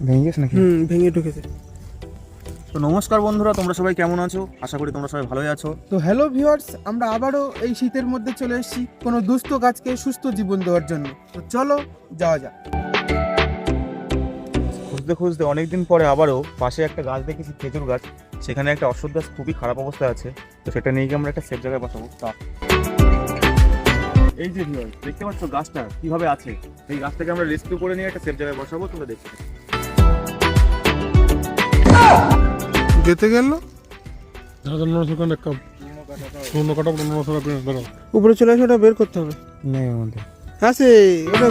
ভেঙে গেছে নাকি? ভেঙে ঢুকেছে। তো নমস্কার বন্ধুরা, তোমরা সবাই কেমন আছো? আশা করি তোমরা সবাই ভালোই আছো। তো হ্যালো ভিউয়ার্স, আমরা আবারও এই শীতের মধ্যে চলে এসেছি কোনো দুস্থ গাছকে সুস্থ জীবন দেওয়ার জন্য। তো চলো যাওয়া যাক। খুঁজতে খুঁজতে অনেকদিন পরে আবারও পাশে একটা গাছ দেখেছি, খেজুর গাছ। সেখানে একটা অশ্বত্থ গাছ খুবই খারাপ অবস্থায় আছে। তো সেটা নিয়ে গিয়ে আমরা একটা সেফ জায়গায় বসাবো। এই যে ভিউয়ার্স, দেখতে পাচ্ছ গাছটা কিভাবে আছে। এই গাছটাকে আমরা রেস্কিউ করে নিয়ে একটা সেফ জায়গায় বসাবো। তোমরা দেখতে যেতে গেল উপরে চলে আসে, ওটা বের করতে হবে। নেই আমাদের। হ্যাঁ সে ওটা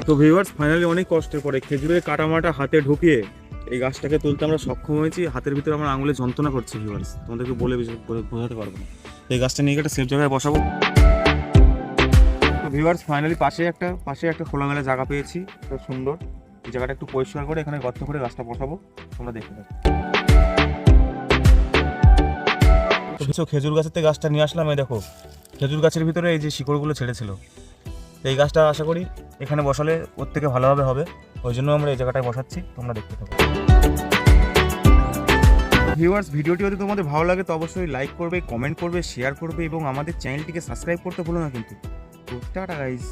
তো ভিউয়ার্স, ফাইনালি অনেক কষ্টের পরে খেজুরের কাটামাটা হাতে ঢুকিয়ে এই গাছটাকে তুলতে আমরা সক্ষম হয়েছি। হাতের ভিতরে আমার আঙুলে যন্ত্রণা করছে ভিউয়ার্স, তোমাদেরকে বলে বোঝাতে পারবো না। এই গাছটা নিয়ে একটা সেফ জায়গায় বসাবো। তো ভিউয়ার্স, ফাইনালি পাশে একটা খোলামেলা জায়গা পেয়েছি, খুব সুন্দর। এই জায়গাটা একটু পরিষ্কার করে এখানে গর্ত করে গাছটা বসাবো। তোমরা দেখতে পাচ্ছ খেজুর গাছের থেকে গাছটা নিয়ে আসলাম। এই দেখো, খেজুর গাছের ভিতরে এই যে শিকড়গুলো ছেড়েছিল। এই গাছটা আশা করি এখানে বসালে ওর থেকে ভালোভাবে হবে, ওই জন্য আমরা এই জায়গাটায় বসাচ্ছি। তোমরা দেখতে থাকো। ভিউয়ার্স, ভিডিওটি যদি তোমাদের ভালো লাগে তো অবশ্যই লাইক করবে, কমেন্ট করবে, শেয়ার করবে এবং আমাদের চ্যানেলটিকে সাবস্ক্রাইব করতে ভুলো না কিন্তু। Tata guys.